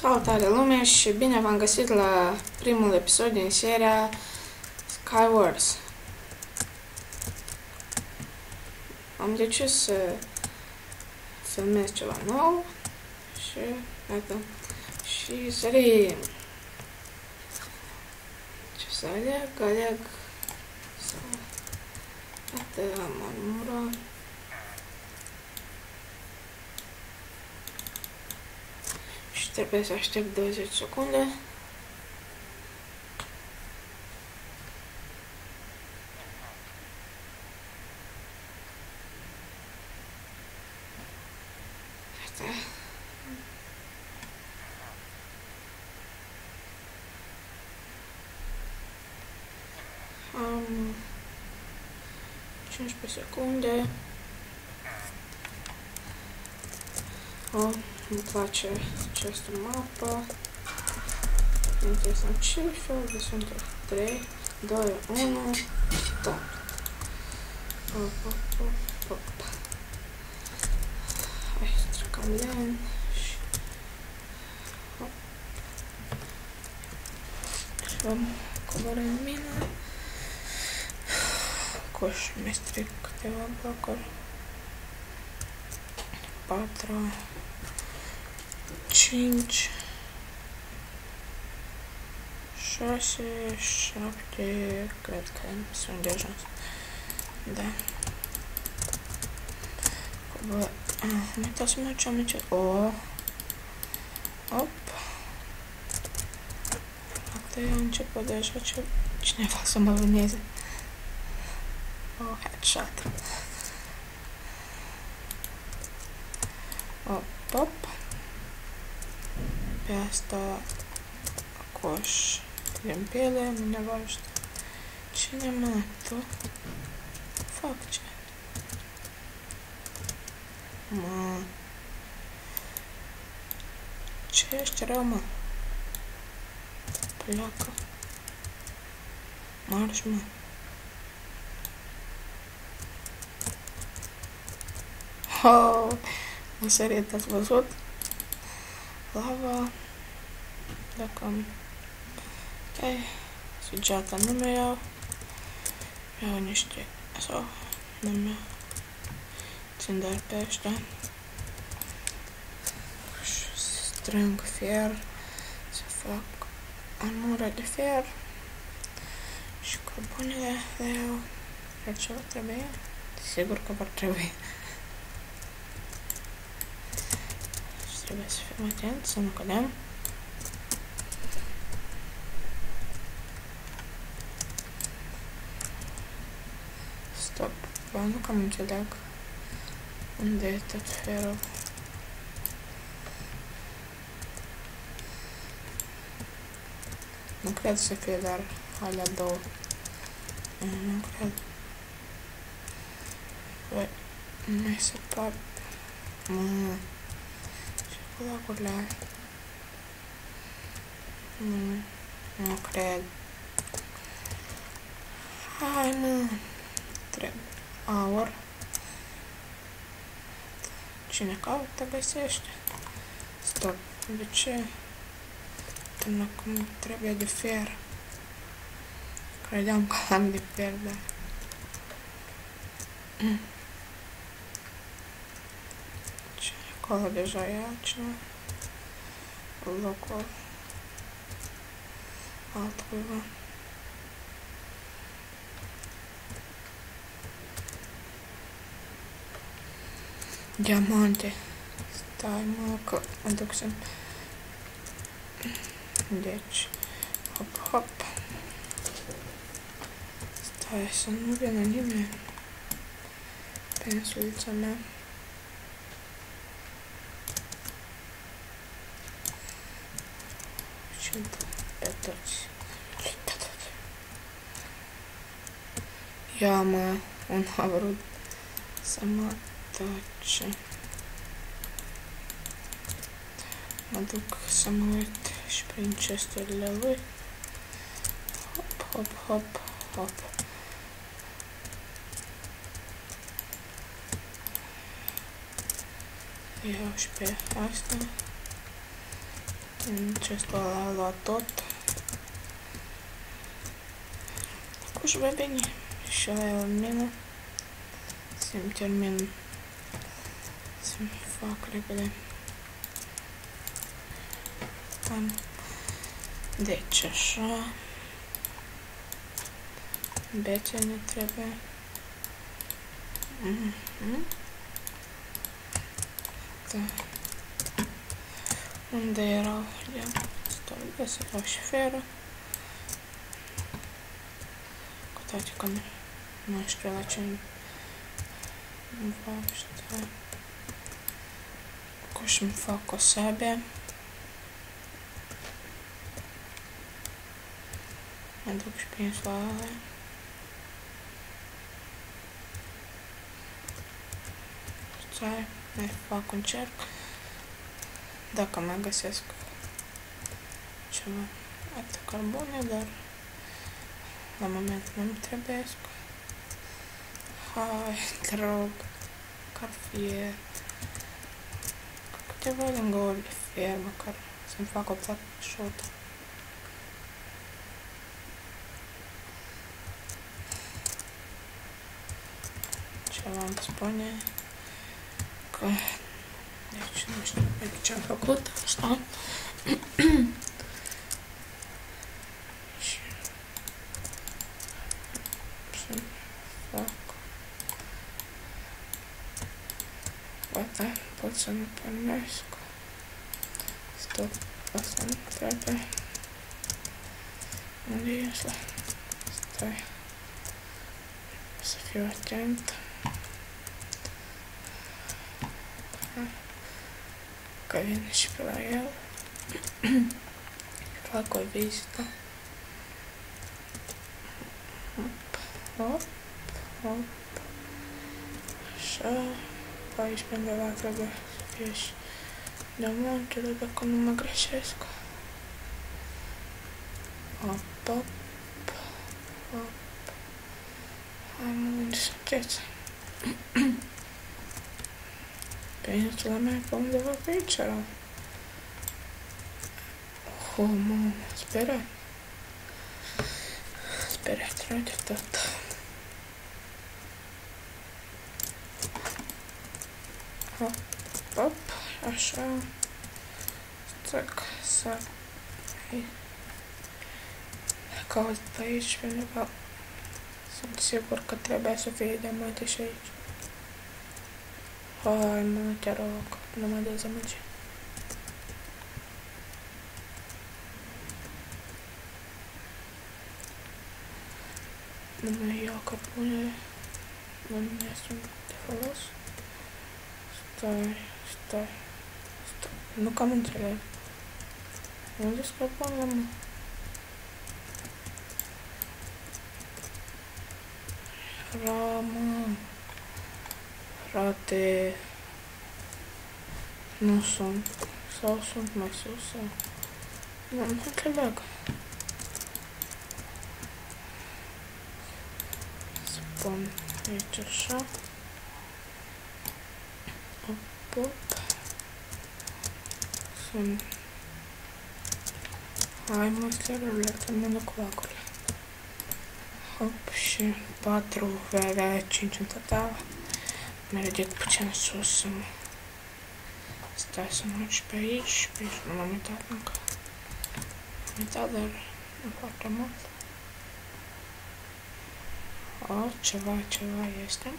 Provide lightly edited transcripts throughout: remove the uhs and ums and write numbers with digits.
Salutare lume și bine v-am găsit la primul episod din seria Skywars. Am decis să filmez ceva nou și iată, și sări ce să aleg să iată am armură. Și trebuie să aștept 20 secunde. Iată. Am 15 secunde. Îmi place această mapă. Interesant cifre, sunt 3, 2, 1, start. Hai să trecăm len și am coborâm mina. Coș mi stric câteva blocuri. 4, 5, 6, 7, cred că sunt de ajuns. Da. Uitați-mă ce am aici. Hop. Atât a început deja cineva să mă vâneze. Headshot. Hop. Pe asta coș din piele, nu nevăște. Cine mă, tu? Fac ce? Mă. Ce ești rău, mă? Pleacă. Marș, mă. O sărit, ați văzut? Lava. Dacă am... Ok. Suggeata nu mi iau. Iau niște... Sau... Nu mi țin doar pe ăștia. Și strâng fier. Să fac armură de fier. Și cărbunele le iau. Cred ce va trebui. Sigur că vor trebui. Și trebuie să fim atenți, să nu cădem. Stop. Bă, nu cam înțeleg unde e tot ferul. Nu cred să fie doar alea două. Nu cred. Băi, mai se par... Ce culacurile alea? Nu cred. Hai, mă! Trebuie aur. Cine caută, găsește. Stop. De ce? Până acum trebuie de fier. Credeam că am de fier, dar... Ce? Acolo deja e altceva. Locul altcuiva. Diamante. Stai, mă, că mă duc să... Deci, hop. Stai, să nu vină nimeni. Pensulița mea. Și pe toți. Ia, mă, un a vrut să mă tace. Mă duc să mă uit și prin chesturile lui. Hop. Iau și pe asta. Acesta a luat tot. Cu și bine. Și ăla e la mine. Să-mi termin. Să-mi fac repede. Deci așa. Bețe ne trebuie. Da. Unde erau? Stai, să fac și feră. Cu toate că nu știu la ce îmi fac, stai. Cu și-mi fac o sabie. Mă duc și prin soare. Stai, mai fac un cerc. Dacă mai găsesc ceva alte carbone, dar la moment nu-mi trebuiesc. Hai, te rog, că ar fi câteva lângă ori de fier, măcar să-mi fac o plată șotă. Ceva îmi spune că... Deci nu știu ce am făcut, asta. Și să fac. Poate pot să-mi pornesc. Stop, asta nu trebuie. Unde e asta? Stai. Să fiu atent. Că vine și pe la el. Fac o vizită. Hop, hop. Așa. Pe aici pe undeva trebuie să fie și de muntele, dacă nu mă greșesc. Hop, hop, hop. Hai mă, unde sunteți? Pensula mea pe undeva pe aici era. Oh, mă, speriat. Speriat rău de tot. Hop, hop, așa. Stac, să caut pe aici, pentru că sunt sigur că trebuie să fie diamante și aici. Hai, mă, te rog, nu mă dezamăgi. Nu mai iau cărbunele. Nu mai sunt de folos. Stai. Nu cam înțeleg. Unde sunt cărbunele, mă? Ramă. Frate. Nu sunt. Sau sunt mai sus sau... Nu înțeleg. Să pun aici așa. Hop, hop. Sunt... Hai mă, sterule, termină cu lacurile. Hop, și 4 vei avea 5 în total. Mă ridic puțin sus să mă... Stai să mă duc pe aici, pe aici nu m-am uitat încă. Am uitat, dar nu foarte mult. O, ceva este.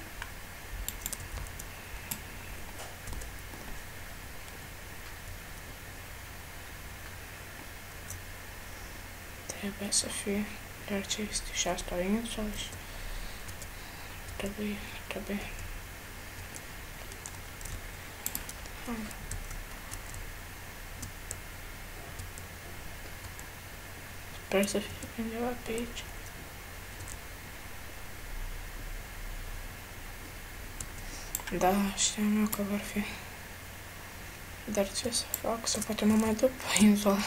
Trebuie să fie, dar ce este și asta insulă și trebuie. Sper să fie undeva pe aici. Da, știam eu că vor fi. Dar ce să fac? Sau poate mă mai duc pe insulă.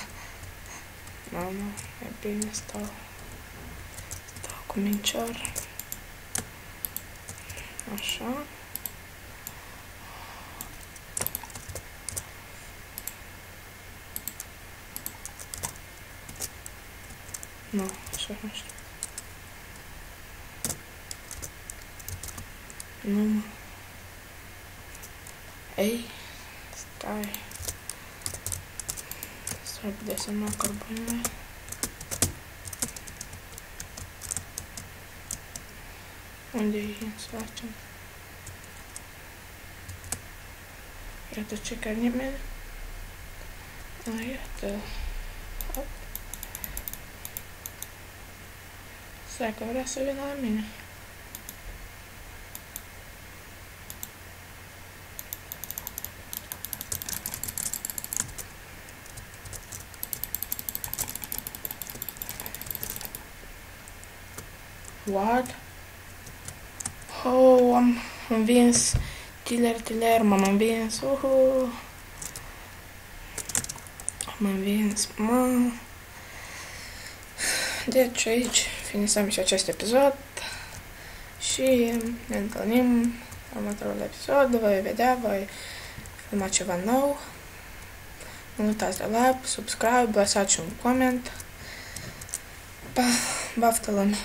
Nu, e bine, stau cu mincior. Așa. Nu, așa nu știu. Nu, mă. Ei, stai. Stai pe desenat cărbunele. Unde e să facem? Iată ce carnime. Iată. Hop. Stai că vrea să vină la mine. What? Oh, am învins. Tiller, m-am învins. Am învins, mă. Deci aici finisem și acest episod. Și ne întâlnim la următorul episod. Voi vedea, voi filma ceva nou. Nu uitați de like, subscribe, lăsați un coment. Pa, baftă lume!